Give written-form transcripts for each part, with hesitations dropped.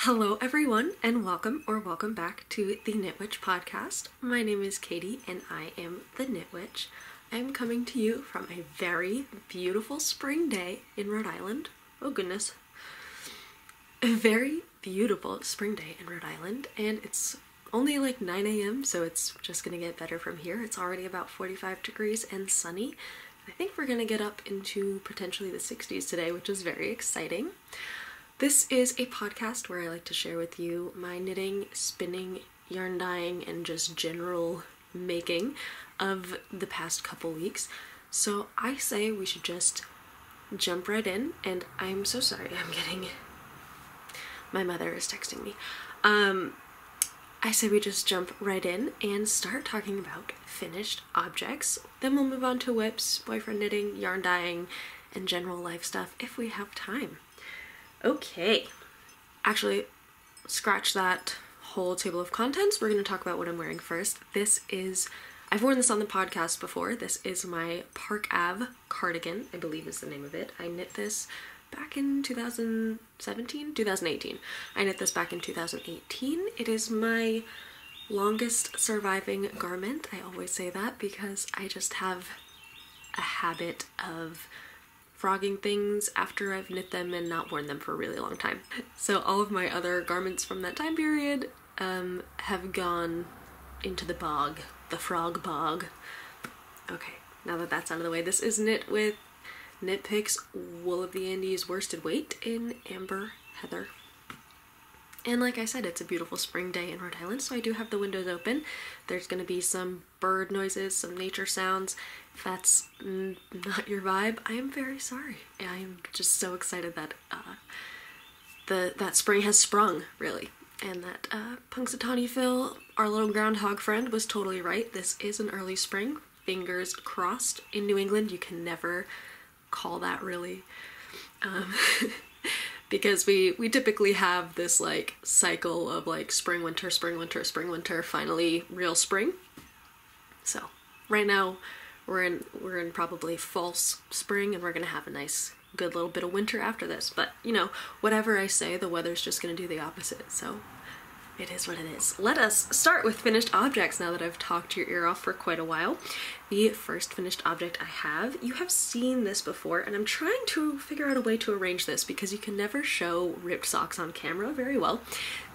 Hello everyone and welcome back to the Knit Witch podcast. My name is Katie and I am the Knit Witch. I am coming to you from a very beautiful spring day in Rhode Island. Oh goodness. A very beautiful spring day in Rhode Island, and it's only like 9 a.m. so it's just gonna get better from here. It's already about 45 degrees and sunny. I think we're gonna get up into potentially the 60s today, which is very exciting. This is a podcast where I like to share with you my knitting, spinning, yarn dyeing, and just general making of the past couple weeks. So I say we should just jump right in, and I'm so sorry, my mother is texting me. I say we just jump right in and start talking about finished objects. Then we'll move on to whips, boyfriend knitting, yarn dyeing, and general life stuff if we have time. Okay, actually, scratch that whole table of contents. We're going to talk about what I'm wearing first. I've worn this on the podcast before. This is my Ave Cardigan, I believe is the name of it. I knit this back in 2018. I knit this back in 2018. It is my longest surviving garment. I always say that because I just have a habit of frogging things after I've knit them and not worn them for a really long time. So all of my other garments from that time period have gone into the bog, the frog bog. Okay, now that that's out of the way, this is knit with Knit Picks Wool of the Andes worsted weight in Amber Heather. And like I said, it's a beautiful spring day in Rhode Island, so I do have the windows open. There's going to be some bird noises, some nature sounds. If that's not your vibe, I am very sorry. I'm just so excited that that spring has sprung, really. And that Punxsutawney Phil, our little groundhog friend, was totally right. This is an early spring. Fingers crossed. In New England, you can never call that really. Because we typically have this like cycle of like spring, winter, spring, winter, spring, winter, finally real spring. So right now we're in probably false spring, and we're gonna have a nice good little bit of winter after this. But you know, whatever I say, the weather's just gonna do the opposite. So it is what it is. Let us start with finished objects now that I've talked your ear off for quite a while. The first finished object I have, you have seen this before, and I'm trying to figure out a way to arrange this because you can never show ripped socks on camera very well.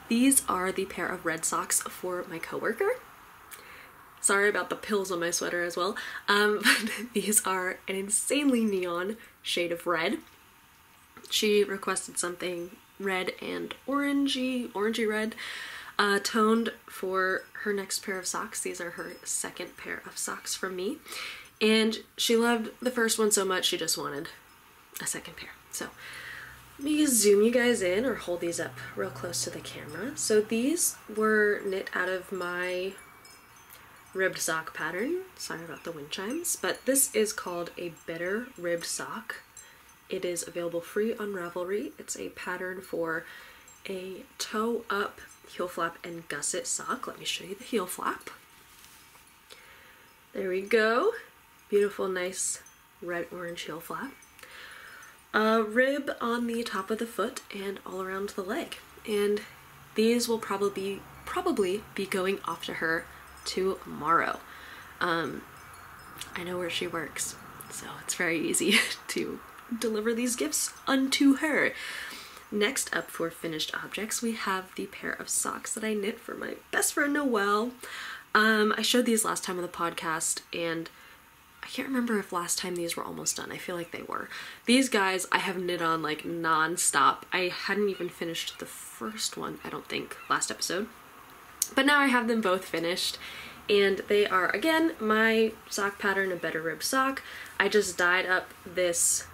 These are the pair of red socks for my coworker. Sorry about the pills on my sweater as well. But these are an insanely neon shade of red. She requested something red and orangey red toned for her next pair of socks. These are her second pair of socks from me, and she loved the first one so much she just wanted a second pair. So let me zoom you guys in or hold these up real close to the camera. So these were knit out of my ribbed sock pattern. Sorry about the wind chimes, but this is called a Better Ribbed Sock. It is available free on Ravelry. It's a pattern for a toe up, heel flap, and gusset sock. Let me show you the heel flap. There we go. Beautiful, nice red-orange heel flap. A rib on the top of the foot and all around the leg. And these will probably be going off to her tomorrow. I know where she works, so it's very easy to deliver these gifts unto her. Next up for finished objects, we have the pair of socks that I knit for my best friend Noel. I showed these last time on the podcast, and I can't remember if last time these were almost done. I feel like they were. These guys I have knit on like non-stop. I hadn't even finished the first one, I don't think, last episode. But now I have them both finished, and they are, again, my sock pattern, a Better Ribbed Sock. I just dyed up this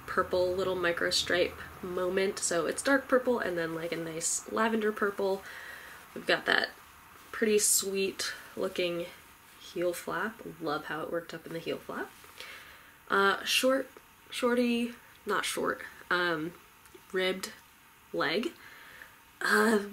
purple little micro stripe moment, so it's dark purple and then like a nice lavender purple. We've got that pretty sweet looking heel flap. Love how it worked up in the heel flap. Ribbed leg.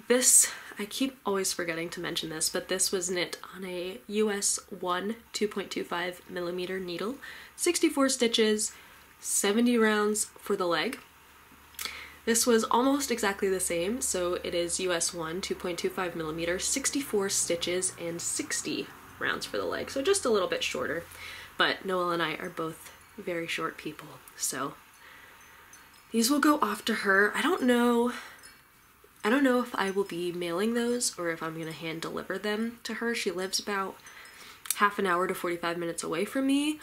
This, I keep always forgetting to mention this, but this was knit on a US 1 2.25 millimeter needle, 64 stitches, 70 rounds for the leg. This was almost exactly the same, so it is US 1, 2.25 millimeters, 64 stitches, and 60 rounds for the leg, so just a little bit shorter. But Noel and I are both very short people, so these will go off to her. I don't know if I will be mailing those or if I'm gonna hand deliver them to her. She lives about half an hour to 45 minutes away from me.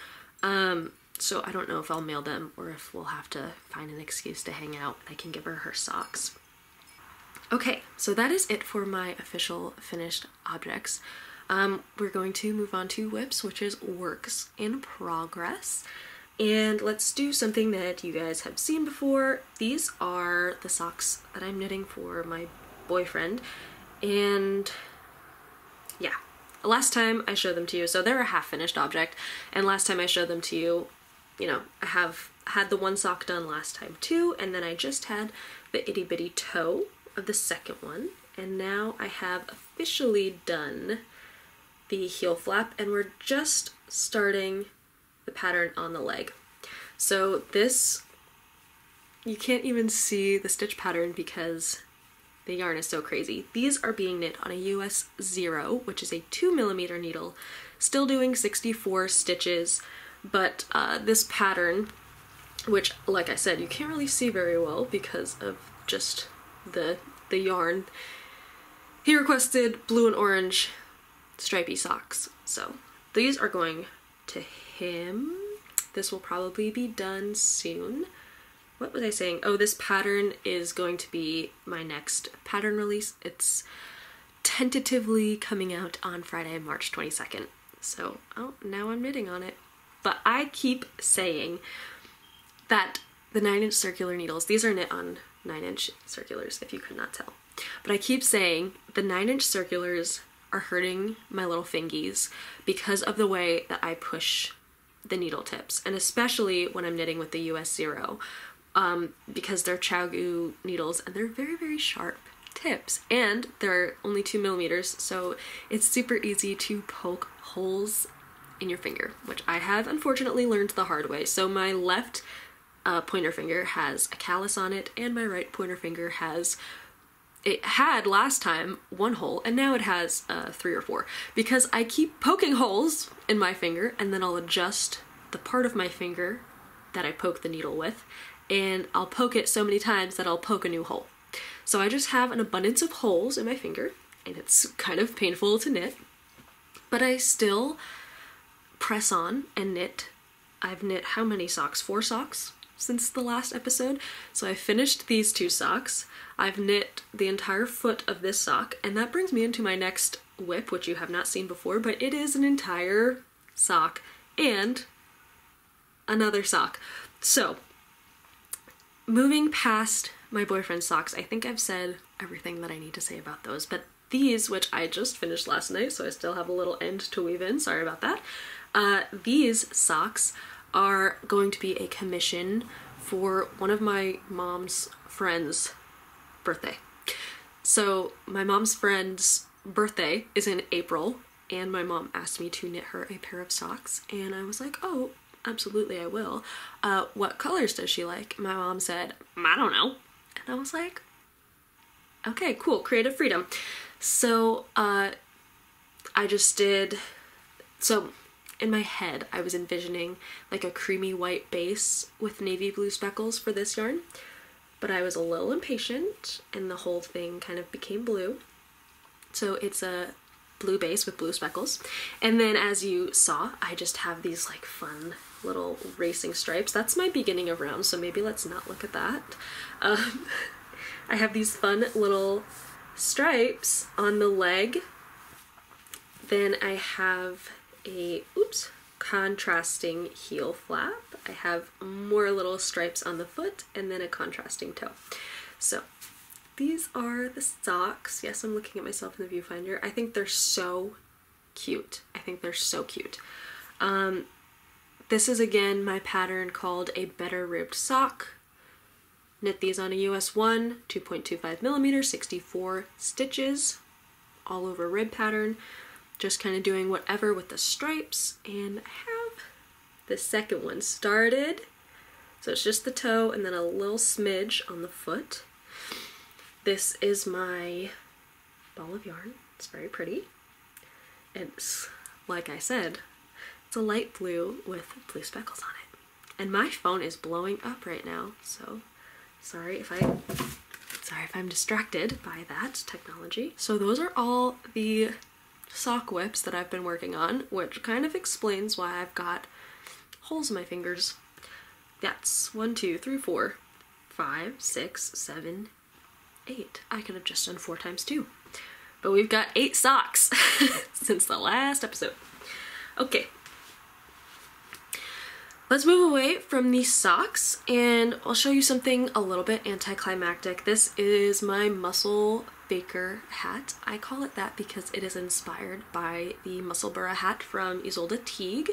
So I don't know if I'll mail them or if we'll have to find an excuse to hang out and I can give her her socks. Okay, so that is it for my official finished objects. We're going to move on to WIPs, which is works in progress. And let's do something that you guys have seen before. These are the socks that I'm knitting for my boyfriend. And yeah, last time I showed them to you, so they're a half finished object. And last time I showed them to you, you know, I have had the one sock done last time too, and then I just had the itty bitty toe of the second one, and now I have officially done the heel flap, and we're just starting the pattern on the leg. So this, you can't even see the stitch pattern because the yarn is so crazy. These are being knit on a US 0, which is a 2 millimeter needle, still doing 64 stitches. But this pattern, which, like I said, you can't really see very well because of just the yarn, he requested blue and orange stripy socks. So these are going to him. This will probably be done soon. What was I saying? Oh, this pattern is going to be my next pattern release. It's tentatively coming out on Friday, March 22nd. So, oh, now I'm knitting on it. But I keep saying that the 9-inch circular needles, these are knit on 9-inch circulars, if you could not tell. But I keep saying the 9-inch circulars are hurting my little fingies because of the way that I push the needle tips, and especially when I'm knitting with the US 0, because they're Chow needles and they're very, very sharp tips, and they're only 2 millimeters, so it's super easy to poke holes in your finger, which I have unfortunately learned the hard way. So my left pointer finger has a callus on it, and my right pointer finger has, it had last time 1 hole, and now it has 3 or 4, because I keep poking holes in my finger, and then I'll adjust the part of my finger that I poke the needle with, and I'll poke it so many times that I'll poke a new hole. So I just have an abundance of holes in my finger, and it's kind of painful to knit, but I still press on and knit. I've knit how many socks? 4 socks since the last episode. So I finished these 2 socks. I've knit the entire foot of this sock, and that brings me into my next WIP, which you have not seen before, but it is an entire sock and another sock. So moving past my boyfriend's socks, I think I've said everything that I need to say about those, but these, which I just finished last night, so I still have a little end to weave in, sorry about that. These socks are going to be a commission for one of my mom's friends' birthday. So my mom's friend's birthday is in April, and my mom asked me to knit her a pair of socks, and I was like, oh, absolutely I will. What colors does she like? My mom said, I don't know. And I was like, okay, cool, creative freedom. So I just did, so in my head I was envisioning like a creamy white base with navy blue speckles for this yarn, but I was a little impatient and the whole thing kind of became blue. So it's a blue base with blue speckles, and then as you saw, I just have these like fun little racing stripes. That's my beginning of round, so maybe let's not look at that. I have these fun little stripes on the leg. Then I have a, oops, contrasting heel flap. I have more little stripes on the foot, and then a contrasting toe. So these are the socks. Yes, I'm looking at myself in the viewfinder. I think they're so cute. I think they're so cute. This is again my pattern called a better ribbed sock. Knit these on a US 1, 2.25 millimeters, 64 stitches, all over rib pattern. Just kind of doing whatever with the stripes, and I have the second one started. So it's just the toe and then a little smidge on the foot. This is my ball of yarn. It's very pretty. It's, like I said, it's a light blue with blue speckles on it. And my phone is blowing up right now, so sorry if I'm distracted by that technology. So those are all the sock whips that I've been working on, which kind of explains why I've got holes in my fingers. That's 1, 2, 3, 4, 5, 6, 7, 8. I could have just done 4 times 2. But we've got 8 socks since the last episode. Okay. Let's move away from these socks and I'll show you something a little bit anticlimactic. This is my Mussel Faker hat. I call it that because it is inspired by the Mussel hat from Isolde Teague,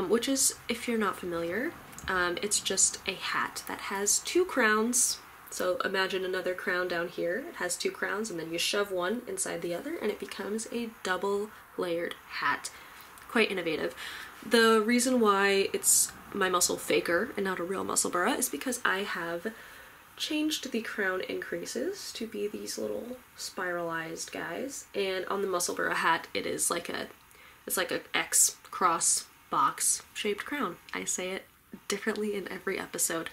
which is, if you're not familiar, it's just a hat that has 2 crowns. So imagine another crown down here. It has 2 crowns and then you shove one inside the other and it becomes a double layered hat. Quite innovative. The reason why it's my Mussel Faker and not a real Mussel is because I have changed the crown increases to be these little spiralized guys, and on the Mussel hat it is like it's like a X cross box shaped crown. I say it differently in every episode,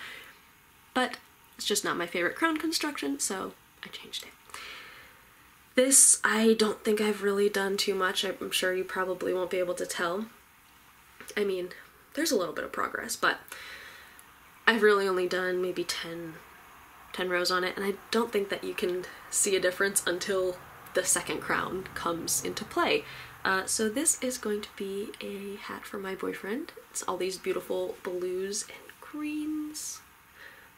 but it's just not my favorite crown construction, so I changed it. This, I don't think I've really done too much. I'm sure you probably won't be able to tell. I mean, there's a little bit of progress, but I've really only done maybe 10 rows on it, and I don't think that you can see a difference until the second crown comes into play. So this is going to be a hat for my boyfriend. It's all these beautiful blues and greens.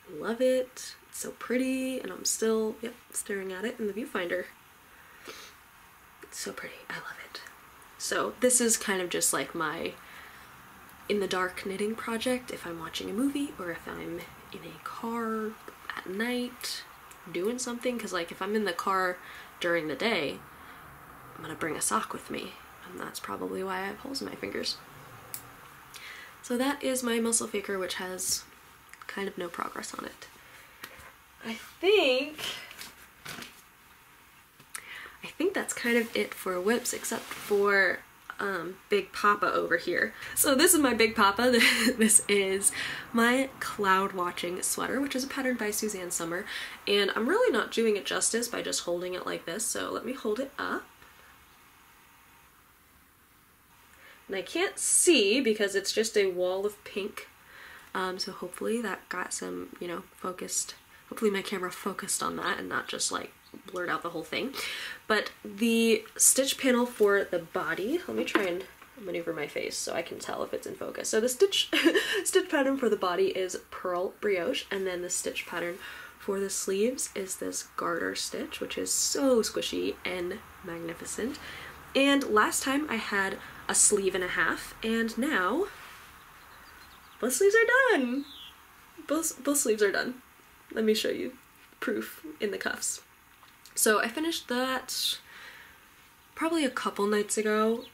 I love it. It's so pretty, and I'm still, staring at it in the viewfinder. It's so pretty. I love it. So this is kind of just like my in the dark knitting project if I'm watching a movie or if I'm in a car at night doing something, because like if I'm in the car during the day, I'm gonna bring a sock with me, and that's probably why I have holes in my fingers. So that is my Mussel Faker, which has kind of no progress on it. I think that's kind of it for whips, except for Big Papa over here. So this is my Big Papa. This is my Cloudwatching sweater, which is a pattern by Susanne Sommer, and I'm really not doing it justice by just holding it like this, so let me hold it up. And I can't see because it's just a wall of pink, so hopefully that got some, focused, hopefully my camera focused on that and not just like blurred out the whole thing. But the stitch panel for the body, let me try and maneuver my face so I can tell if it's in focus. So the stitch pattern for the body is Pearl Brioche, and then the stitch pattern for the sleeves is this garter stitch, which is so squishy and magnificent. And last time I had a sleeve and a half, and now both sleeves are done. Both sleeves are done. Let me show you proof in the cuffs. So I finished that probably a couple nights ago.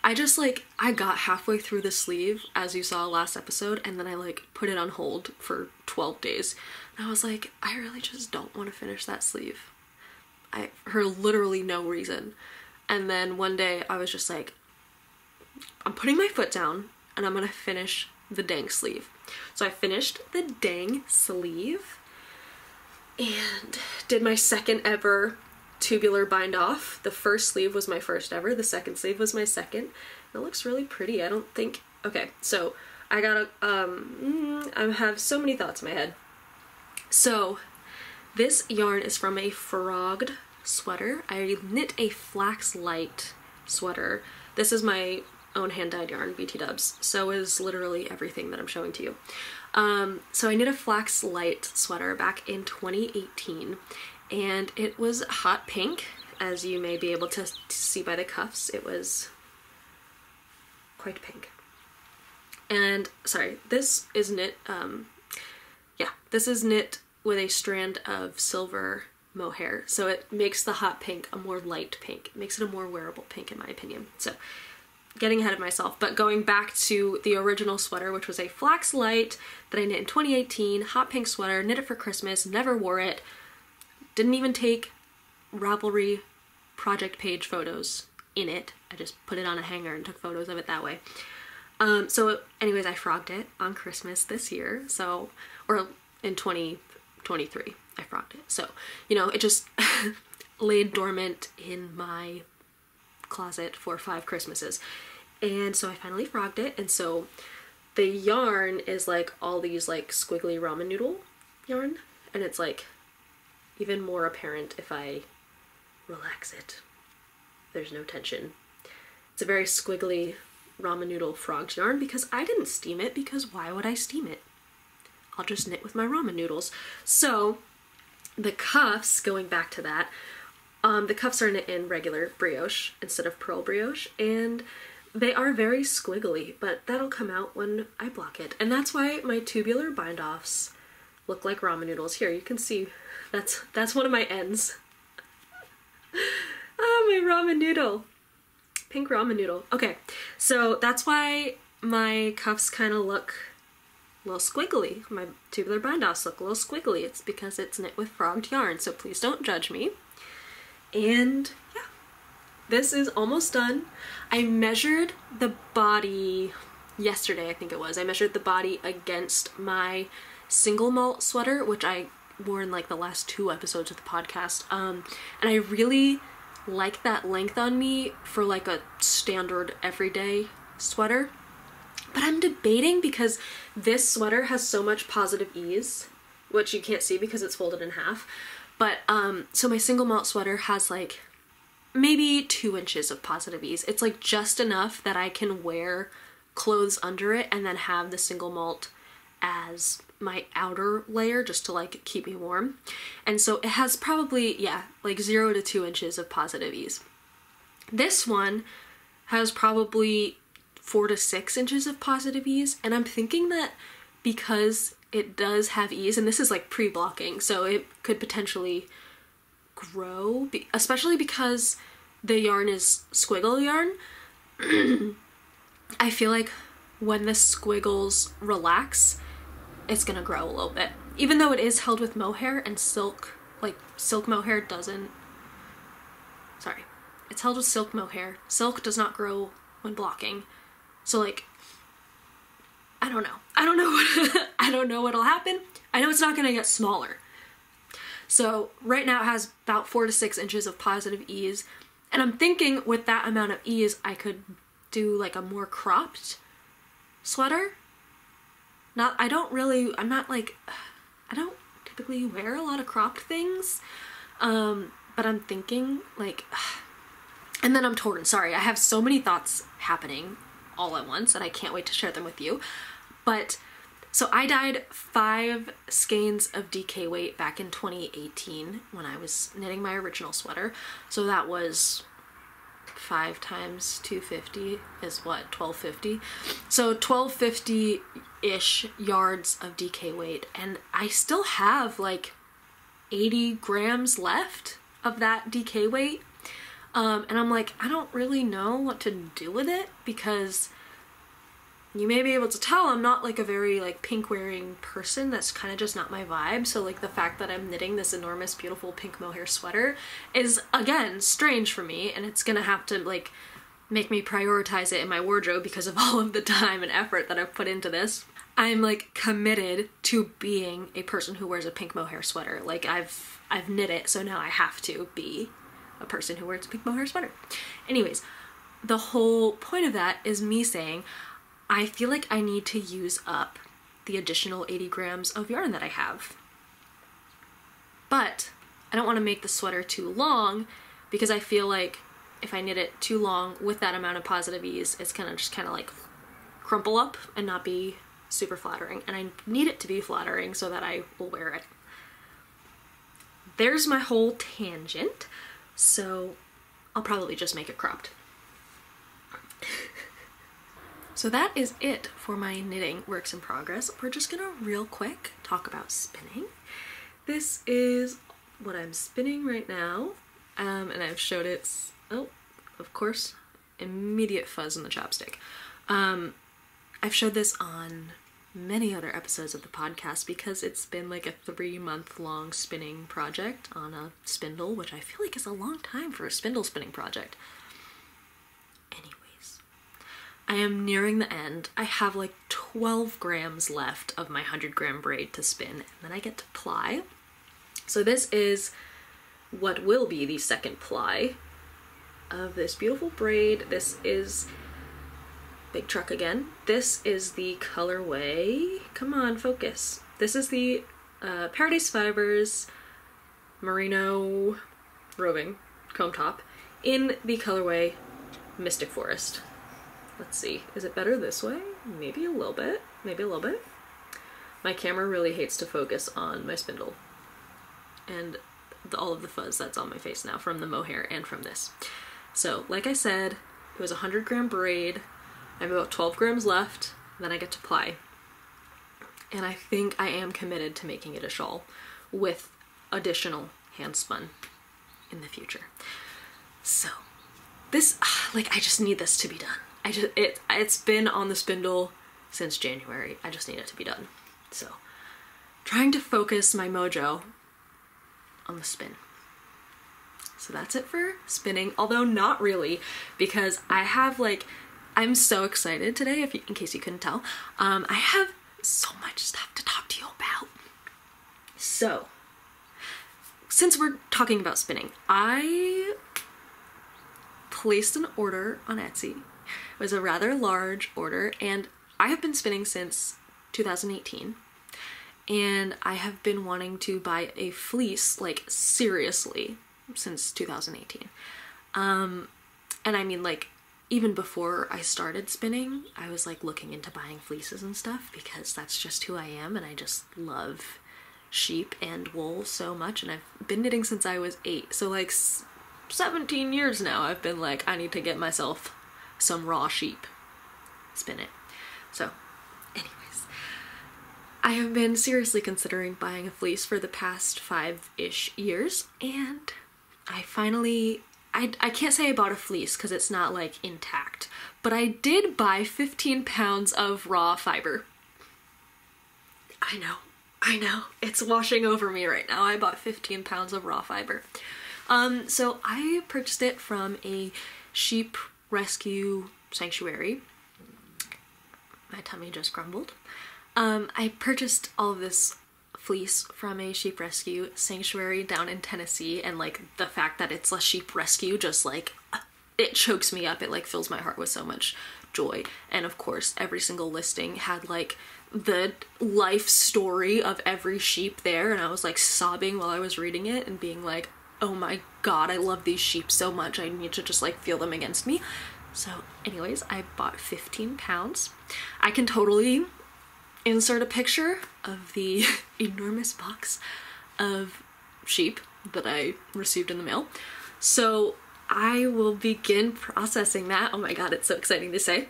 I got halfway through the sleeve, as you saw last episode, and then I put it on hold for 12 days. And I was like, I really just don't want to finish that sleeve. For literally no reason. And then one day I was just like, I'm putting my foot down and I'm gonna finish the dang sleeve. So I finished the dang sleeve and did my second ever tubular bind off. The first sleeve was my first ever, the second sleeve was my second. It looks really pretty. I don't think, okay, so I gotta, I have so many thoughts in my head. So this yarn is from a frogged sweater. I knit a flax light sweater. This is my own hand-dyed yarn, BT Dubs. So is literally everything that I'm showing to you. So I knit a flax light sweater back in 2018, and it was hot pink, as you may be able to see by the cuffs. It was quite pink. And sorry, this is knit, this is knit with a strand of silver mohair, so it makes the hot pink a more light pink. It makes it a more wearable pink in my opinion. So getting ahead of myself, but going back to the original sweater, which was a flax light that I knit in 2018, hot pink sweater, knit it for Christmas, never wore it, didn't even take Ravelry project page photos in it. I just put it on a hanger and took photos of it that way. So anyways, I frogged it on Christmas this year, so, or in 2023, I frogged it. So, you know, it just laid dormant in my closet for 5 Christmases. And so I finally frogged it, and so the yarn is like all these like squiggly ramen noodle yarn, and it's like even more apparent if I relax it. There's no tension. It's a very squiggly ramen noodle frogged yarn because I didn't steam it, because why would I steam it? I'll just knit with my ramen noodles. So the cuffs, going back to that, the cuffs are knit in regular brioche instead of pearl brioche, and they are very squiggly, but that'll come out when I block it. And that's why my tubular bind-offs look like ramen noodles. Here, you can see, that's one of my ends. Oh, my ramen noodle. Pink ramen noodle. Okay, so that's why my cuffs kind of look a little squiggly. My tubular bind-offs look a little squiggly. It's because it's knit with frogged yarn, so please don't judge me. And yeah, this is almost done. I measured the body yesterday, I think it was. I measured the body against my single malt sweater, which I wore in like the last 2 episodes of the podcast. And I really like that length on me for like a standard everyday sweater. But I'm debating because this sweater has so much positive ease, which you can't see because it's folded in half. But so my single malt sweater has like maybe 2 inches of positive ease. It's like just enough that I can wear clothes under it and then have the single malt as my outer layer just to like keep me warm. And so it has probably, yeah, like 0 to 2 inches of positive ease. This one has probably 4 to 6 inches of positive ease, and I'm thinking that because it does have ease, and this is like pre-blocking, so it could potentially grow, especially because the yarn is squiggle yarn. I feel like when the squiggles relax, it's gonna grow a little bit. Even though it is held with mohair and silk, like silk mohair doesn't, sorry, it's held with silk mohair. Silk does not grow when blocking. So like, I don't know. I don't know what'll happen. I know it's not gonna get smaller. So right now it has about 4 to 6 inches of positive ease. And I'm thinking with that amount of ease, I could do like a more cropped sweater. I don't typically wear a lot of cropped things. But I'm thinking like, and then I'm torn. Sorry, I have so many thoughts happening all at once and I can't wait to share them with you. But so I dyed 5 skeins of DK weight back in 2018 when I was knitting my original sweater. So that was 5 times 250 is what, 1250? So 1250-ish yards of DK weight, and I still have like 80 grams left of that DK weight. And I'm like, I don't really know what to do with it, because you may be able to tell I'm not like a very like pink wearing person. That's kind of just not my vibe. So like the fact that I'm knitting this enormous beautiful pink mohair sweater is again strange for me, and it's gonna have to like make me prioritize it in my wardrobe because of all of the time and effort that I've put into this. I'm like committed to being a person who wears a pink mohair sweater. Like I've knit it, so now I have to be a person who wears a pink mohair sweater. Anyways, the whole point of that is me saying I feel like I need to use up the additional 80 grams of yarn that I have. But I don't want to make the sweater too long, because I feel like if I knit it too long with that amount of positive ease, it's gonna just kind of like crumple up and not be super flattering. And I need it to be flattering so that I will wear it. There's my whole tangent. So I'll probably just make it cropped. So that is it for my knitting works in progress. We're just gonna real quick talk about spinning. This is what I'm spinning right now. And I've showed it, oh, of course, immediate fuzz in the chopstick. I've showed this on many other episodes of the podcast because it's been like a 3-month-long spinning project on a spindle, which I feel like is a long time for a spindle spinning project. Anyways, I am nearing the end. I have like 12 grams left of my 100-gram braid to spin, and then I get to ply. So this is what will be the second ply of this beautiful braid. This is Big Truck again. This is the colorway. Come on, focus. This is the Paradise Fibers Merino roving comb top in the colorway Mystic Forest. Let's see. Is it better this way? Maybe a little bit. Maybe a little bit. My camera really hates to focus on my spindle and all of the fuzz that's on my face now from the mohair and from this. So, like I said, it was a 100-gram braid. I have about 12 grams left, then I get to ply. And I think I am committed to making it a shawl with additional hand spun in the future. So this, like, I just need this to be done. It's been on the spindle since January. I just need it to be done. So trying to focus my mojo on the spin. So that's it for spinning, although not really, because I have I'm so excited today, in case you couldn't tell. I have so much stuff to talk to you about. So, since we're talking about spinning, I placed an order on Etsy. It was a rather large order, and I have been spinning since 2018. And I have been wanting to buy a fleece, like, seriously, since 2018. And I mean, like, even before I started spinning, I was like looking into buying fleeces and stuff because that's just who I am, and I just love sheep and wool so much, and I've been knitting since I was 8, so like 17 years now I've been like, I need to get myself some raw sheep, spin it. So anyways, I have been seriously considering buying a fleece for the past 5-ish years, and I finally, I can't say I bought a fleece because it's not like intact, but I did buy 15 pounds of raw fiber. I know, it's washing over me right now. I bought 15 pounds of raw fiber. So I purchased it from a sheep rescue sanctuary. My tummy just grumbled. I purchased all of this fleece from a sheep rescue sanctuary down in Tennessee, and like the fact that it's a sheep rescue just like it chokes me up. It like fills my heart with so much joy. And of course every single listing had like the life story of every sheep there, and I was like sobbing while I was reading it and being like, oh my god, I love these sheep so much, I need to just like feel them against me. So anyways, I bought 15 pounds. I can totally insert a picture of the enormous box of sheep that I received in the mail. So I will begin processing that. Oh my god, it's so exciting to say.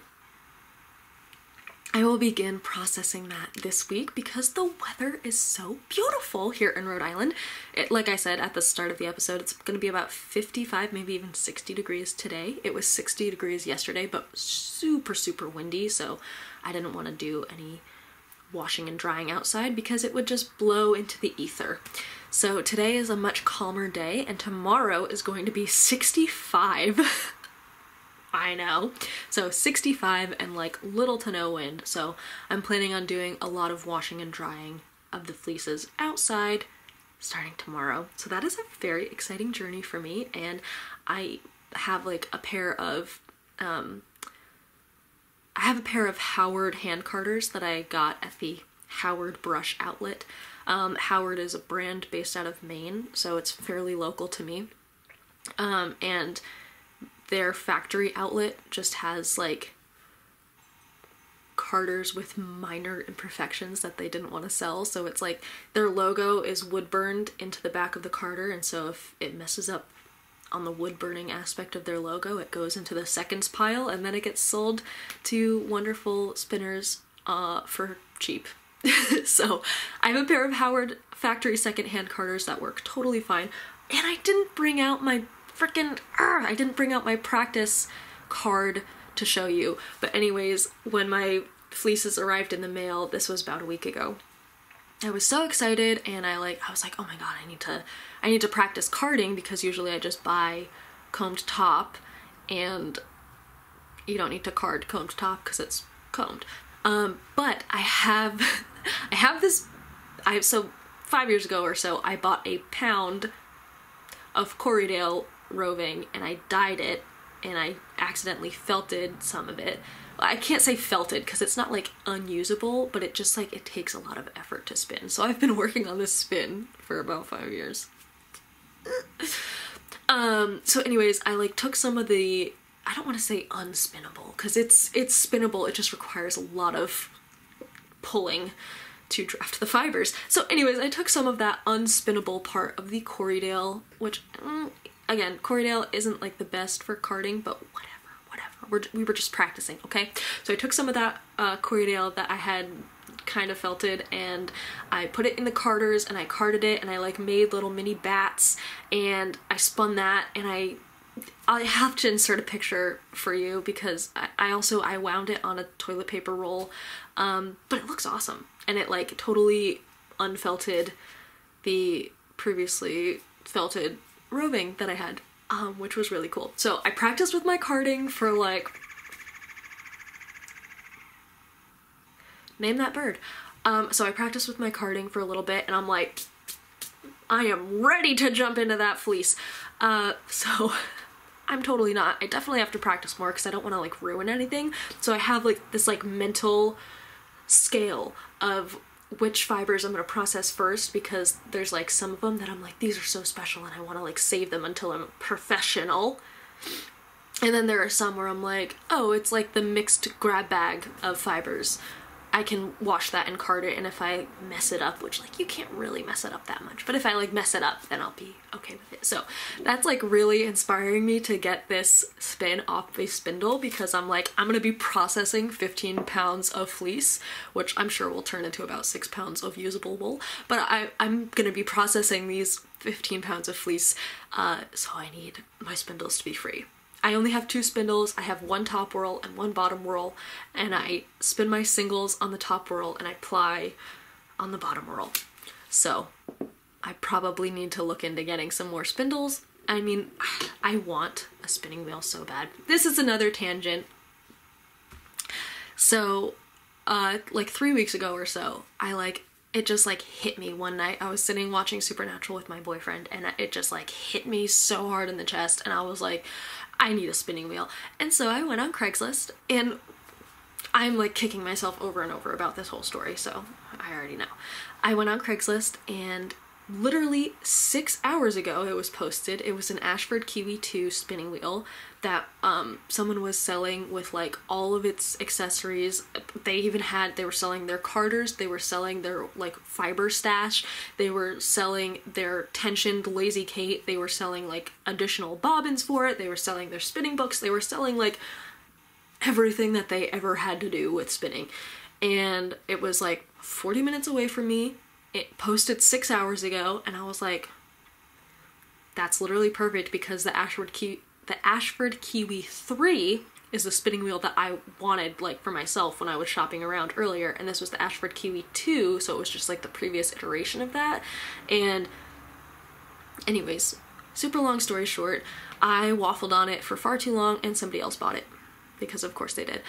I will begin processing that this week because the weather is so beautiful here in Rhode Island. Like I said at the start of the episode, it's going to be about 55, maybe even 60 degrees today. It was 60 degrees yesterday, but super, super windy, so I didn't want to do any washing and drying outside because it would just blow into the ether. So today is a much calmer day, and tomorrow is going to be 65. I know. So 65 and like little to no wind. So I'm planning on doing a lot of washing and drying of the fleeces outside starting tomorrow. So that is a very exciting journey for me, and I have like a pair of Howard hand carders that I got at the Howard Brush outlet. Howard is a brand based out of Maine, so it's fairly local to me. And their factory outlet just has like carders with minor imperfections that they didn't want to sell. So it's like their logo is wood burned into the back of the carder, and so if it messes up on the wood burning aspect of their logo, it goes into the seconds pile, and then it gets sold to wonderful spinners for cheap. So I have a pair of Howard factory secondhand carders that work totally fine, and I didn't bring out my I didn't bring out my practice card to show you. But anyways, when my fleeces arrived in the mail, this was about a week ago, I was so excited, and I was like, oh my god, I need to practice carding, because usually I just buy combed top, and you don't need to card combed top because it's combed. But I have so 5 years ago or so, I bought a pound of Corriedale roving, and I dyed it, and I accidentally felted some of it. I can't say felted because it's not like unusable, but it just like, it takes a lot of effort to spin. So I've been working on this spin for about 5 years. So anyways, I like took some of the, I don't want to say unspinnable because it's spinnable, it just requires a lot of pulling to draft the fibers. So anyways, I took some of that unspinnable part of the Corriedale, which again, Corriedale isn't like the best for carding, but whatever. We were just practicing, okay? So I took some of that Corriedale that I had kind of felted, and I put it in the carders, and I carded it, and I like made little mini bats, and I spun that, and I have to insert a picture for you because I wound it on a toilet paper roll, but it looks awesome, and it like totally unfelted the previously felted roving that I had, which was really cool. So I practiced with my carding for like, name that bird. So I practiced with my carding for a little bit, and I'm like, I am ready to jump into that fleece. So I'm totally not. I definitely have to practice more because I don't want to like ruin anything. So I have like this like mental scale of which fibers I'm going to process first, because there's like some of them that I'm like, these are so special and I want to like save them until I'm professional. And then there are some where I'm like, oh, it's like the mixed grab bag of fibers. I can wash that and card it, and if I mess it up, which like you can't really mess it up that much, but if I like mess it up, then I'll be okay with it. So that's like really inspiring me to get this spin off the spindle, because I'm like, I'm gonna be processing 15 pounds of fleece, which I'm sure will turn into about 6 pounds of usable wool, but I'm gonna be processing these 15 pounds of fleece, so I need my spindles to be free. I only have 2 spindles. I have 1 top whirl and 1 bottom whirl, and I spin my singles on the top whirl and I ply on the bottom whirl. So I probably need to look into getting some more spindles. I mean, I want a spinning wheel so bad. This is another tangent. So like 3 weeks ago or so, it just like hit me one night. I was sitting watching Supernatural with my boyfriend, and it just like hit me so hard in the chest, and I was like, I need a spinning wheel. And so I went on Craigslist, and I'm like kicking myself over and over about this whole story, so I already know. I went on Craigslist, and literally 6 hours ago it was posted. It was an Ashford Kiwi 2 spinning wheel that someone was selling with like all of its accessories. They were selling their carders, they were selling their like fiber stash, they were selling their tensioned Lazy Kate, they were selling like additional bobbins for it, they were selling their spinning books, they were selling like everything that they ever had to do with spinning. And it was like 40 minutes away from me. It posted 6 hours ago, and I was like, that's literally perfect, because the Ashford Kiwi 3 is the spinning wheel that I wanted like for myself when I was shopping around earlier, and this was the Ashford Kiwi 2, so it was just like the previous iteration of that. And anyways, super long story short, I waffled on it for far too long, and somebody else bought it, because of course they did.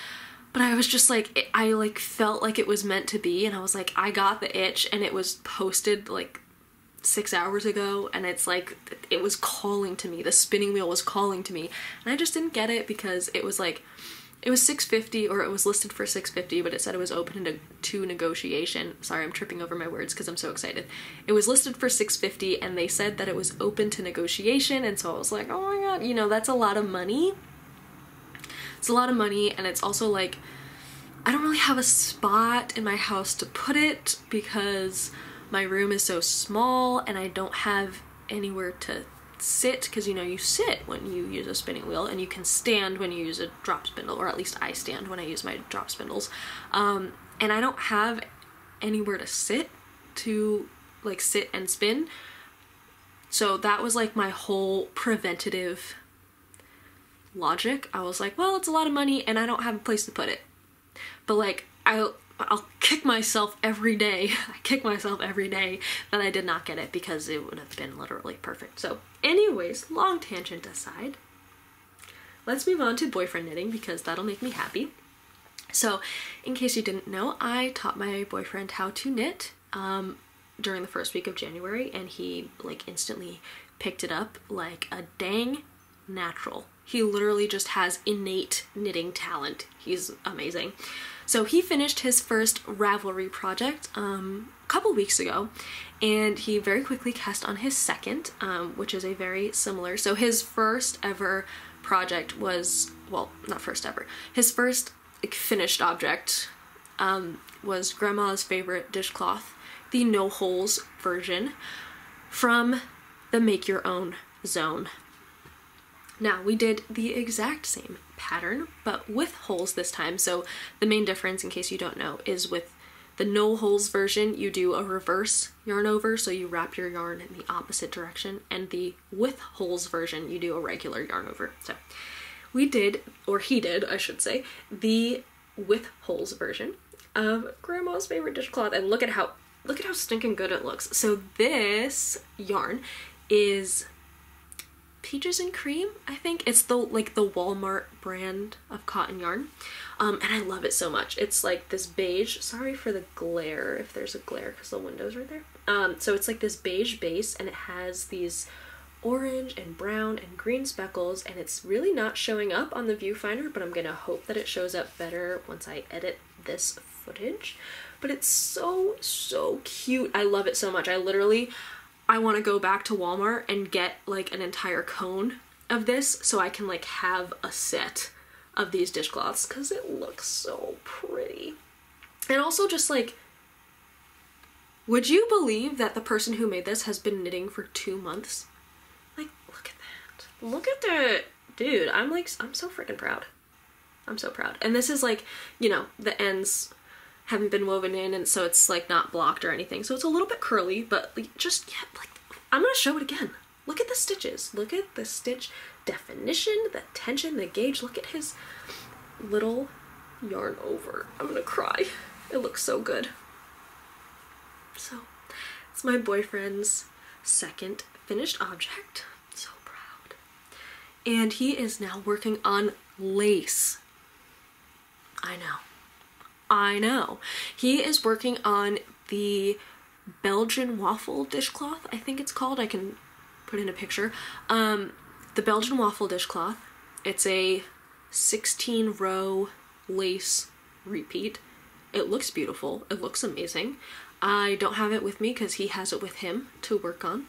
But I was just like, I like felt like it was meant to be, and I was like, I got the itch, and it was posted like 6 hours ago, and it's like, it was calling to me. The spinning wheel was calling to me, and I just didn't get it, because it was like, it was $650, or it was listed for $650, but it said it was open to negotiation. Sorry, I'm tripping over my words because I'm so excited. It was listed for $650, and they said that it was open to negotiation, and so I was like, oh my god, you know, that's a lot of money. It's a lot of money, and it's also like, I don't really have a spot in my house to put it, because my room is so small, and I don't have anywhere to sit, because you know, you sit when you use a spinning wheel, and you can stand when you use a drop spindle, or at least I stand when I use my drop spindles, and I don't have anywhere to sit and spin. So that was like my whole preventative logic, I was like, well, it's a lot of money and I don't have a place to put it. But like, I'll kick myself every day. I kick myself every day that I did not get it, because it would have been literally perfect. So anyways, long tangent aside, let's move on to boyfriend knitting, because that'll make me happy. So in case you didn't know, I taught my boyfriend how to knit during the first week of January, and he like instantly picked it up like a dang natural. He literally just has innate knitting talent. He's amazing. So he finished his first Ravelry project a couple weeks ago, and he very quickly cast on his second, which is a very similar. So his first ever project was, well, not first ever, his first like, finished object was Grandma's favorite dishcloth, the no holes version from the Make Your Own zone. Now, we did the exact same pattern, but with holes this time. So the main difference, in case you don't know, is with the no holes version, you do a reverse yarn over, so you wrap your yarn in the opposite direction, and the with holes version, you do a regular yarn over. So we did, or he did, I should say, the with holes version of Grandma's favorite dishcloth, and look at how stinking good it looks. So this yarn is Peaches and Cream, I think. It's the Walmart brand of cotton yarn, and I love it so much. It's like this beige, sorry for the glare, if there's a glare because the window's right there. So it's like this beige base, and it has these orange and brown and green speckles, and it's really not showing up on the viewfinder, but I'm gonna hope that it shows up better once I edit this footage. But it's so cute. I love it so much. I want to go back to Walmart and get like an entire cone of this so I can like have a set of these dishcloths, because it looks so pretty. And also just like, would you believe that the person who made this has been knitting for 2 months? Like, look at that. Look at that. Dude, I'm so freaking proud. I'm so proud. And this is like, you know, the ends haven't been woven in, and so it's like not blocked or anything, so it's a little bit curly, but like, just, yeah, like, I'm gonna show it again. Look at the stitches, look at the stitch definition, the tension, the gauge. Look at his little yarn over. I'm gonna cry. It looks so good. So it's my boyfriend's second finished object. I'm so proud. And he is now working on lace. I know. He is working on the Belgian waffle dishcloth, I think it's called. I can put in a picture. The Belgian waffle dishcloth. It's a 16 row lace repeat. It looks beautiful. It looks amazing. I don't have it with me because he has it with him to work on.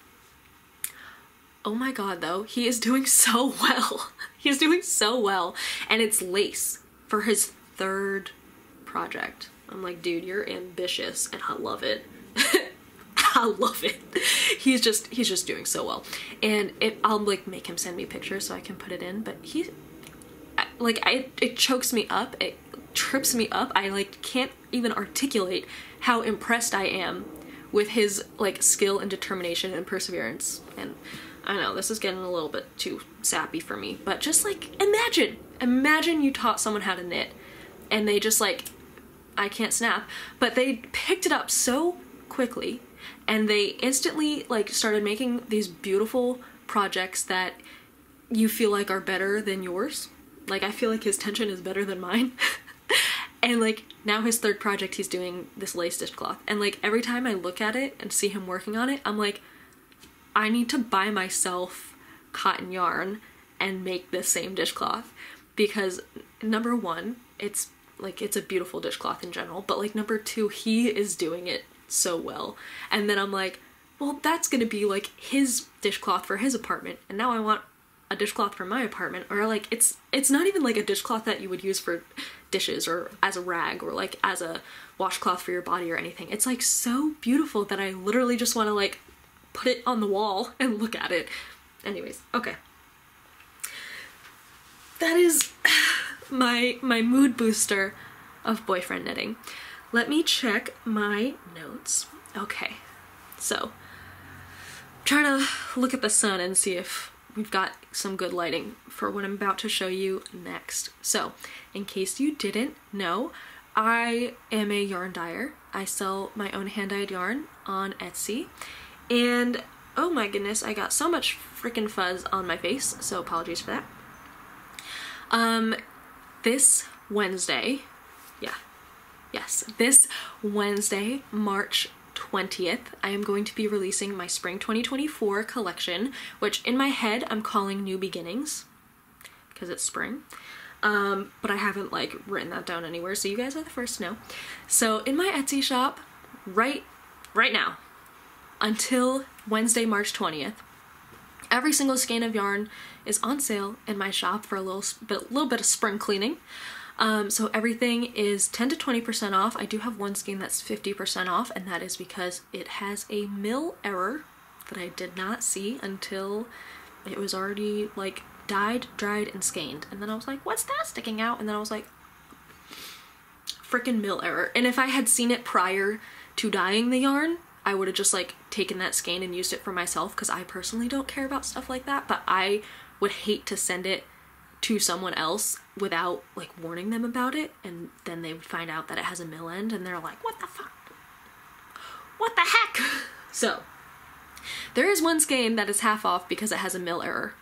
Oh my god, though. He is doing so well. He's doing so well. And it's lace for his third project. I'm like, dude, you're ambitious, and I love it. I love it. He's just doing so well. And I'll like make him send me pictures so I can put it in, but it chokes me up. It trips me up. I like can't even articulate how impressed I am with his like skill and determination and perseverance. And I know this is getting a little bit too sappy for me, but just like imagine you taught someone how to knit and they just like, I can't snap, but they picked it up so quickly and they instantly like started making these beautiful projects that you feel like are better than yours. Like I feel like his tension is better than mine. And like now his third project, he's doing this lace dishcloth, and like every time I look at it and see him working on it, I'm like, I need to buy myself cotton yarn and make this same dishcloth, because number one, it's a beautiful dishcloth in general, but like number two, he is doing it so well. And then I'm like, well, that's gonna be like his dishcloth for his apartment, and now I want a dishcloth for my apartment. Or like it's not even like a dishcloth that you would use for dishes or as a rag or like as a washcloth for your body or anything. It's like so beautiful that I literally just want to like put it on the wall and look at it. Anyways, okay, that is my mood booster of boyfriend knitting. Let me check my notes. Okay, so I'm trying to look at the sun and see if we've got some good lighting for what I'm about to show you next. So, in case you didn't know, I am a yarn dyer. I sell my own hand-dyed yarn on Etsy, and oh my goodness, I got so much freaking fuzz on my face, so apologies for that. This Wednesday, this Wednesday, March 20th, I am going to be releasing my Spring 2024 collection, which in my head I'm calling New Beginnings, because it's spring. But I haven't like written that down anywhere, so you guys are the first to know. So in my Etsy shop, right now, until Wednesday, March 20th, every single skein of yarn is on sale in my shop for a little bit of spring cleaning. So everything is 10 to 20% off. I do have one skein that's 50% off, and that is because it has a mill error that I did not see until it was already like dyed, dried, and skeined. And then I was like, what's that sticking out? And then I was like, freaking mill error. And if I had seen it prior to dyeing the yarn, I would have just like taken that skein and used it for myself, because I personally don't care about stuff like that, but I would hate to send it to someone else without like warning them about it, and then they would find out that it has a mill end and they're like, what the fuck? What the heck? So there is one skein that is half off because it has a mill error.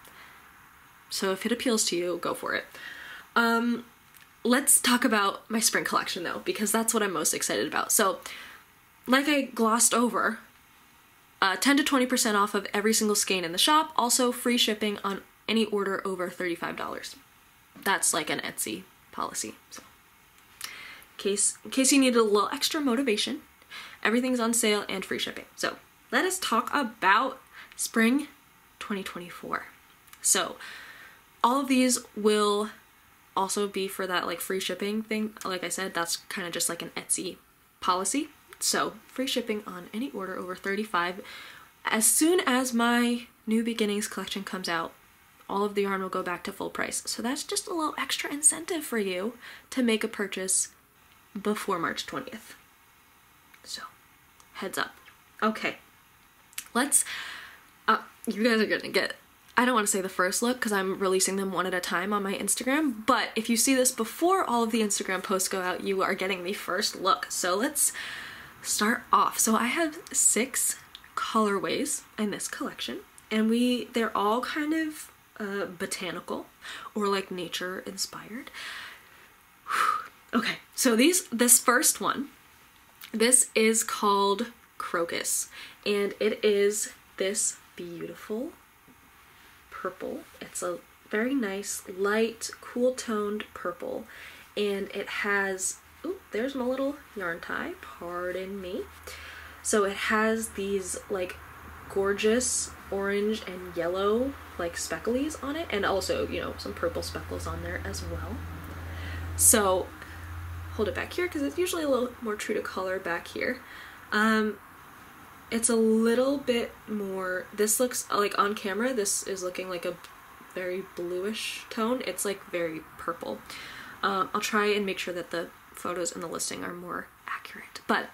So if it appeals to you, go for it. Let's talk about my spring collection though, because that's what I'm most excited about. So like I glossed over, 10 to 20% off of every single skein in the shop. Also free shipping on any order over $35. That's like an Etsy policy. So in case you needed a little extra motivation, everything's on sale and free shipping. So let us talk about spring 2024. So all of these will also be for that like free shipping thing. Like I said, that's kind of just like an Etsy policy. So free shipping on any order over $35. As soon as my New Beginnings collection comes out, all of the yarn will go back to full price. So that's just a little extra incentive for you to make a purchase before March 20th. So heads up. Okay, let's, you guys are gonna get, I don't want to say the first look because I'm releasing them one at a time on my Instagram, but if you see this before all of the Instagram posts go out, you are getting the first look. So let's start off. So I have 6 colorways in this collection, and they're all kind of botanical or like nature inspired. Okay, so this first one, this is called Crocus, and it is this beautiful purple. It's a very nice light cool toned purple, and it has, ooh, there's my little yarn tie, pardon me. So it has these like gorgeous orange and yellow like speckles on it, and also, you know, some purple speckles on there as well. So hold it back here because it's usually a little more true to color back here. It's a little bit more, this looks like on camera, this is looking like a very bluish tone. It's like very purple. I'll try and make sure that the photos in the listing are more accurate. But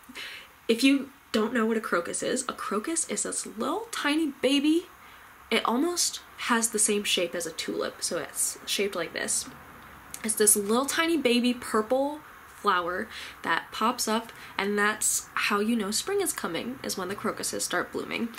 if you don't know what a crocus is this little tiny baby. It almost has the same shape as a tulip, so it's shaped like this. It's this little tiny baby purple flower that pops up, and that's how you know spring is coming, is when the crocuses start blooming.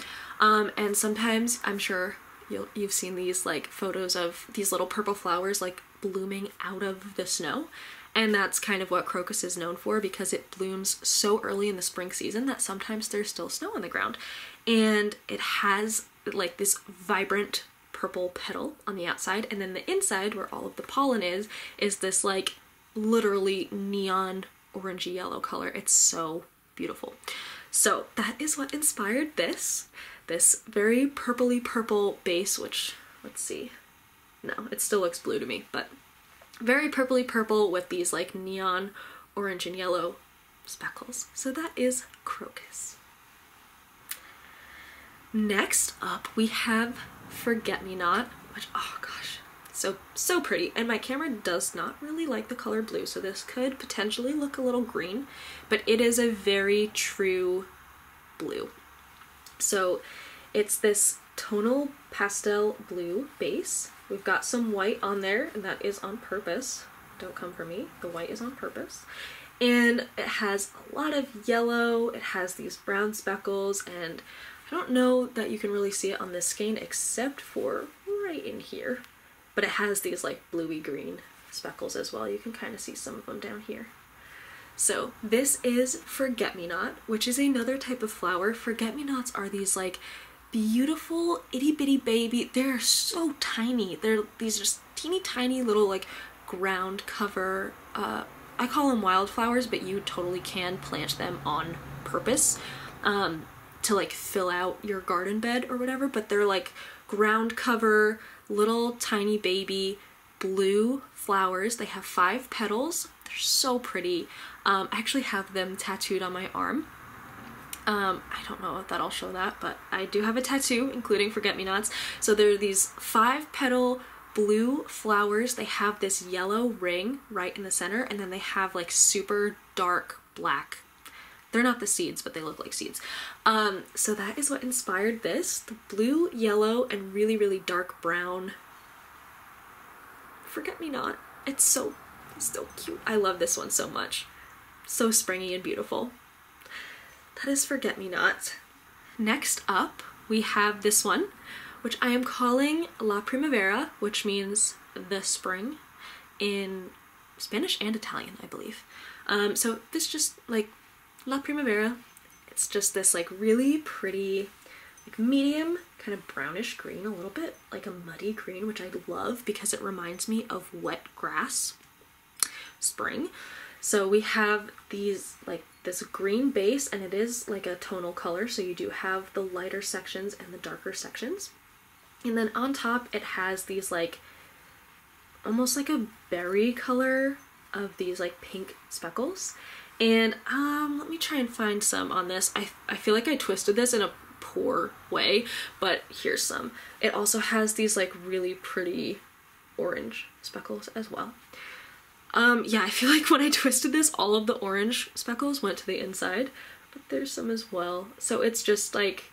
And sometimes, I'm sure you've seen these like photos of these little purple flowers like blooming out of the snow, and that's kind of what crocus is known for, because it blooms so early in the spring season that sometimes there's still snow on the ground, and it has like this vibrant purple petal on the outside, and then the inside, where all of the pollen is this like literally neon orangey yellow color. It's so beautiful. So that is what inspired this very purpley purple base, which, let's see, no, it still looks blue to me, but very purpley purple with these like neon orange and yellow speckles. So that is Crocus. Next up we have Forget-Me-Not, which, oh gosh, so pretty, and my camera does not really like the color blue, so this could potentially look a little green, but it is a very true blue. So it's this tonal pastel blue base. We've got some white on there, and that is on purpose. Don't come for me. The white is on purpose. And it has a lot of yellow. It has these brown speckles, and I don't know that you can really see it on this skein except for right in here. But it has these like bluey green speckles as well. You can kind of see some of them down here. So this is Forget-Me-Not, which is another type of flower. Forget-Me-Nots are these like beautiful itty bitty baby. They're so tiny. They're these just teeny tiny little like ground cover. I call them wildflowers, but you totally can plant them on purpose to like fill out your garden bed or whatever. But they're like ground cover, little tiny baby blue flowers. They have 5 petals. They're so pretty. I actually have them tattooed on my arm. I don't know if that'll show that, but I do have a tattoo, including Forget-Me-Nots. So there are these 5 petal blue flowers. They have this yellow ring right in the center, and then they have like super dark black. They're not the seeds, but they look like seeds. So that is what inspired this. The blue, yellow, and really, really dark brown Forget-Me-Not. It's so cute. I love this one so much. So springy and beautiful. That is Forget-Me-Not. Next up, we have this one, which I am calling La Primavera, which means the spring in Spanish and Italian, I believe. So this just like La Primavera. It's just this like really pretty, like medium, kind of brownish green, a little bit like a muddy green, which I love because it reminds me of wet grass, spring. So we have these like this green base, and it is like a tonal color, so you do have the lighter sections and the darker sections. And then on top it has these like almost like a berry color of these like pink speckles. And let me try and find some on this. I feel like I twisted this in a poor way, but here's some. It also has these like really pretty orange speckles as well. Yeah, I feel like when I twisted this, all of the orange speckles went to the inside, but there's some as well. So it's just like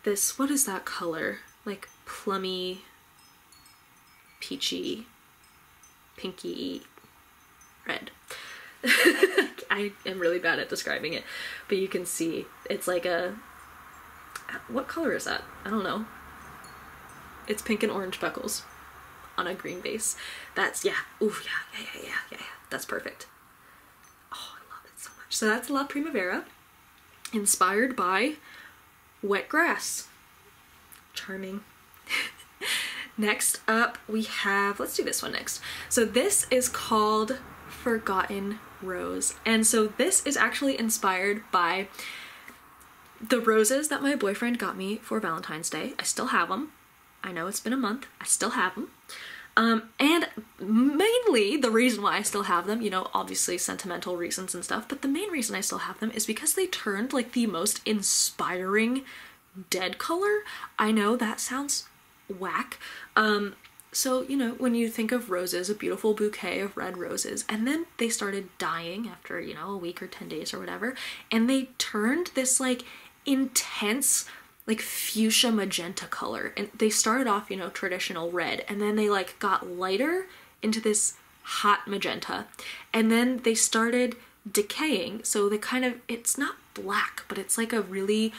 this, what is that color? Like plummy, peachy, pinky red. I am really bad at describing it, but you can see it's like a, what color is that? I don't know. It's pink and orange speckles on a green base. That's, yeah, ooh, yeah, that's perfect. Oh, I love it so much. So that's La Primavera, inspired by wet grass. Charming. Next up we have, let's do this one next. So this is called Forgotten Rose, and so this is actually inspired by the roses that my boyfriend got me for Valentine's Day. I still have them. I know it's been a month. I still have them. And mainly the reason why I still have them, you know, obviously sentimental reasons and stuff, but the main reason I still have them is because they turned like the most inspiring dead color. I know that sounds whack. So, you know, when you think of roses, a beautiful bouquet of red roses, and then they started dying after, you know, a week or 10 days or whatever, and they turned this like intense like fuchsia magenta color, and they started off, you know, traditional red, and then they like got lighter into this hot magenta, and then they started decaying, so they kind of, it's not black, but it's like a really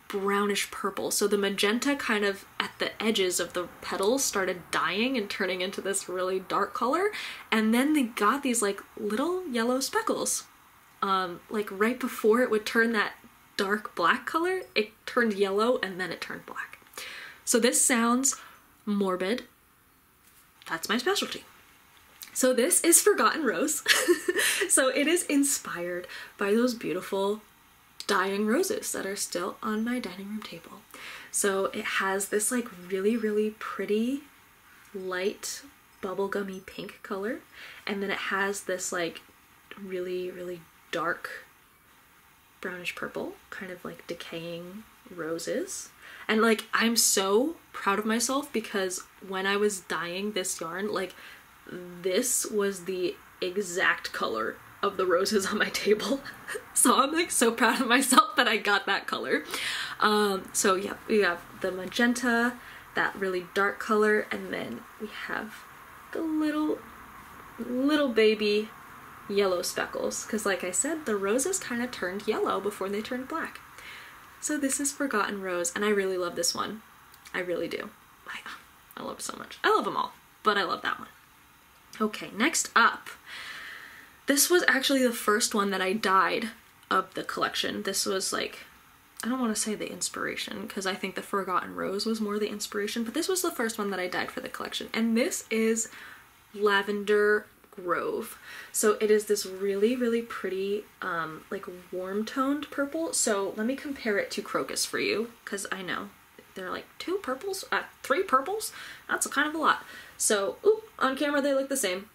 brownish purple. So the magenta kind of at the edges of the petals started dying and turning into this really dark color, and then they got these like little yellow speckles. Like right before it would turn that dark black color, it turned yellow and then it turned black. So this sounds morbid. That's my specialty. So this is Forgotten Rose. So it is inspired by those beautiful dying roses that are still on my dining room table. So it has this like really, really pretty light bubblegummy pink color, and then it has this like really, really dark brownish purple, kind of like decaying roses. And like, I'm so proud of myself because when I was dyeing this yarn, like this was the exact color of the roses on my table. So I'm like so proud of myself that I got that color. So yeah, we have the magenta, that really dark color, and then we have the little baby yellow speckles, because like I said, the roses kind of turned yellow before they turned black. So this is Forgotten Rose, and I really love this one. I really do. I love it so much. I love them all, but I love that one. Okay, next up. This was actually the first one that I dyed of the collection. This was like, I don't want to say the inspiration, because I think the Forgotten Rose was more the inspiration, but this was the first one that I dyed for the collection. And this is Lavender Grove. So it is this really, really pretty, like warm toned purple. So let me compare it to Crocus for you, because I know they're like 3 purples. That's kind of a lot. So, on camera they look the same.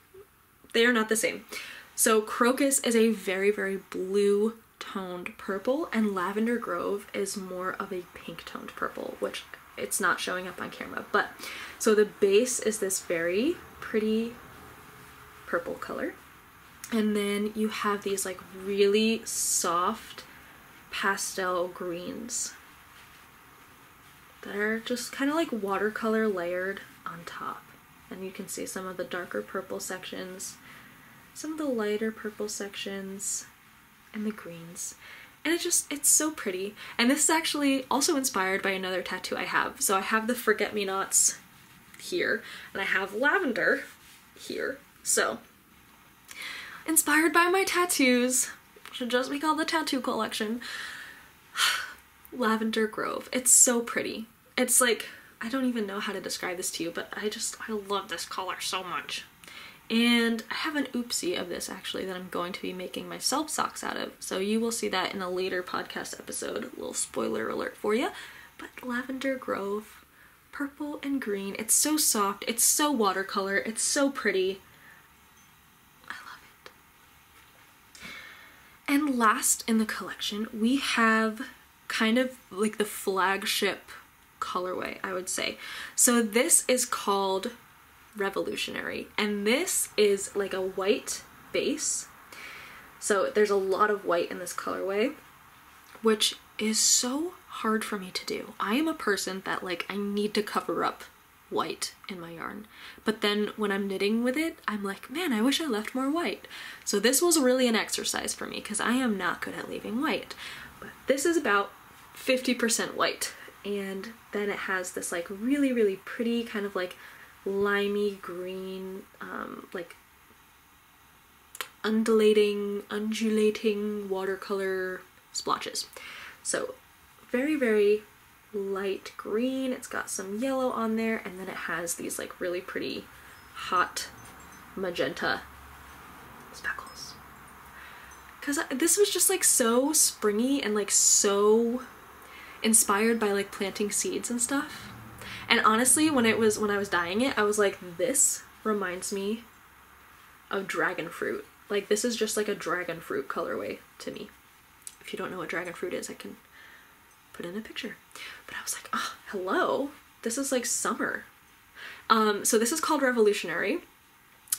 They are not the same. So Crocus is a very, very blue toned purple, and Lavender Grove is more of a pink toned purple, which it's not showing up on camera. But so the base is this very pretty purple color, and then you have these like really soft pastel greens that are just kind of like watercolor layered on top. And you can see some of the darker purple sections, some of the lighter purple sections, and the greens. And it's so pretty. And this is actually also inspired by another tattoo I have. So I have the Forget-Me-Nots here, and I have lavender here. So, inspired by my tattoos, should just be called the tattoo collection. Lavender Grove. It's so pretty. It's like, I don't even know how to describe this to you, but I love this color so much. And I have an oopsie of this actually that I'm going to be making myself socks out of. So you will see that in a later podcast episode. A little spoiler alert for you. But Lavender Grove, purple and green. It's so soft. It's so watercolor. It's so pretty. I love it. And last in the collection, we have kind of like the flagship colorway, I would say. So this is called Revolutionary, and this is like a white base. So there's a lot of white in this colorway, which is so hard for me to do. I am a person that like, I need to cover up white in my yarn, but then when I'm knitting with it, I'm like, man, I wish I left more white. So this was really an exercise for me, because I am not good at leaving white. But this is about 50% white, and then it has this like really, really pretty kind of like limey green, like undulating watercolor splotches. So very, very light green. It's got some yellow on there, and then it has these like really pretty hot magenta speckles. Because this was just like so springy and like so inspired by like planting seeds and stuff. And honestly, when I was dyeing it, I was like, this reminds me of dragon fruit. Like, this is just like a dragon fruit colorway to me. If you don't know what dragon fruit is, I can put in a picture. But I was like, oh, hello, this is like summer. So this is called Revolutionary.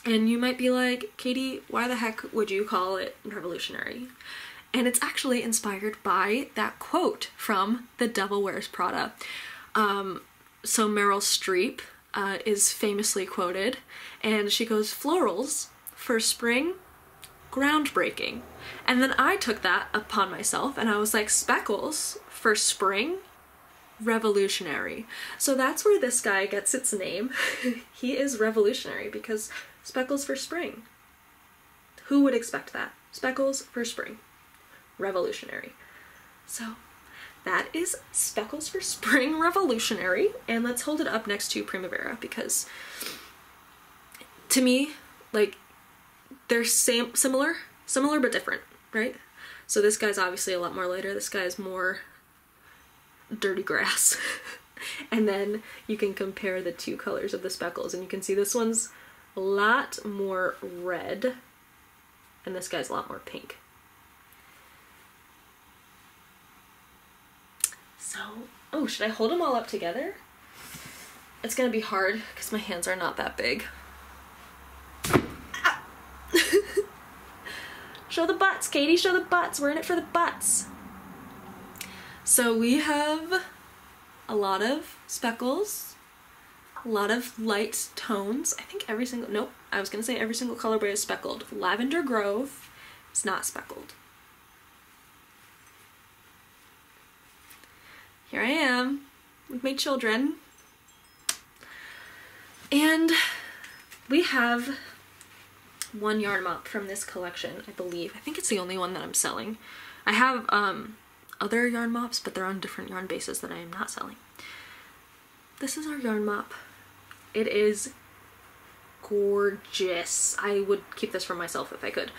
And you might be like, Katie, why the heck would you call it Revolutionary? And it's actually inspired by that quote from The Devil Wears Prada. So Meryl Streep is famously quoted, and she goes, florals for spring, groundbreaking. And then I took that upon myself, and I was like, speckles for spring, revolutionary. So that's where this guy gets its name. He is revolutionary because speckles for spring. Who would expect that? Speckles for spring. Revolutionary. So that is Speckles for Spring Revolutionary, and let's hold it up next to Primavera, because to me, like, they're similar but different, right? So this guy's obviously a lot more lighter, this guy's more dirty grass. And then you can compare the two colors of the speckles, and you can see this one's a lot more red, and this guy's a lot more pink. So, oh, should I hold them all up together? It's gonna be hard because my hands are not that big. Show the butts, Katie, show the butts. We're in it for the butts. So we have a lot of speckles, a lot of light tones. I think every single, nope, I was gonna say every single colorway is speckled. Lavender Grove is not speckled. Here I am with my children. And we have one yarn mop from this collection, I believe. I think it's the only one that I'm selling. I have other yarn mops, but they're on different yarn bases that I am not selling. This is our yarn mop. It is gorgeous. I would keep this for myself if I could.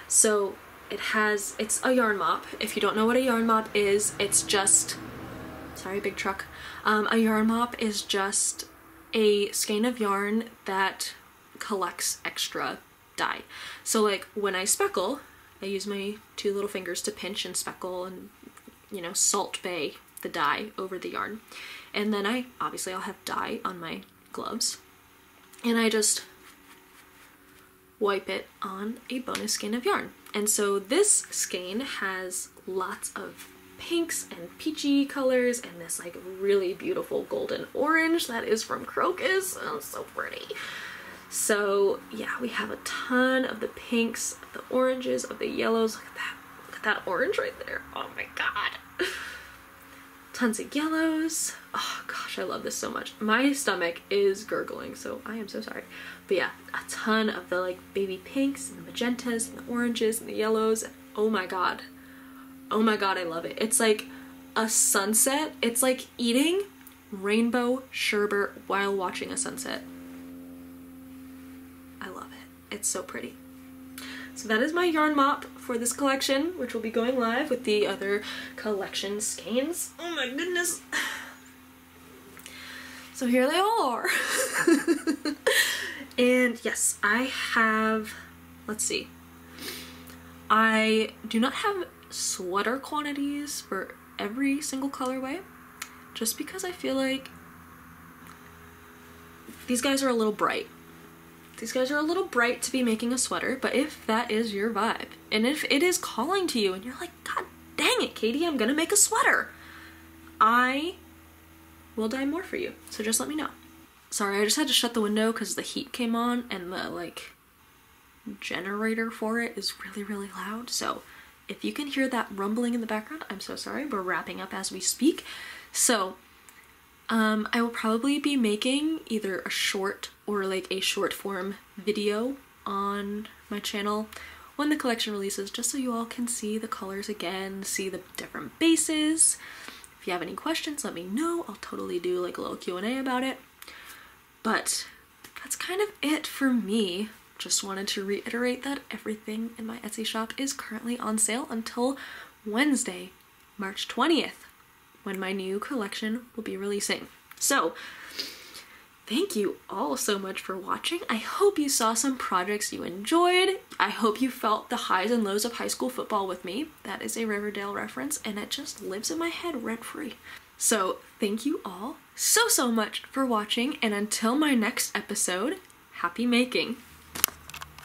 So it's a yarn mop. If you don't know what a yarn mop is, it's just, sorry, big truck. A yarn mop is just a skein of yarn that collects extra dye. So like when I speckle, I use my two little fingers to pinch and speckle and, you know, salt bay the dye over the yarn. And then I'll have dye on my gloves, and I just wipe it on a bonus skein of yarn. And so this skein has lots of pinks and peachy colors and this like really beautiful golden orange that is from Crocus. Oh, so pretty. So yeah, we have a ton of the pinks, of the oranges, of the yellows. Look at that orange right there. Oh my god. Tons of yellows. Oh gosh, I love this so much. My stomach is gurgling, so I am so sorry. But yeah, a ton of the like baby pinks and the magentas and the oranges and the yellows. Oh my god. Oh my god, I love it. It's like a sunset. It's like eating rainbow sherbet while watching a sunset. I love it. It's so pretty. So that is my yarn mop for this collection, which will be going live with the other collection skeins. Oh my goodness. So here they all are. And yes, I have, let's see. I do not have sweater quantities for every single colorway, just because I feel like these guys are a little bright. These guys are a little bright to be making a sweater, but if that is your vibe, and if it is calling to you and you're like, god dang it, Katie, I'm gonna make a sweater, I will dye more for you, so just let me know. Sorry, I just had to shut the window because the heat came on and the like generator for it is really, really loud, so if you can hear that rumbling in the background, I'm so sorry. We're wrapping up as we speak. So I will probably be making either a short or like a short form video on my channel when the collection releases, just so you all can see the colors again, see the different bases. If you have any questions, let me know. I'll totally do like a little Q&A about it. But that's kind of it for me. Just wanted to reiterate that everything in my Etsy shop is currently on sale until Wednesday, March 20th, when my new collection will be releasing. So, thank you all so much for watching. I hope you saw some projects you enjoyed. I hope you felt the highs and lows of high school football with me. That is a Riverdale reference, and it just lives in my head rent-free. So, thank you all so much for watching, and until my next episode, happy making!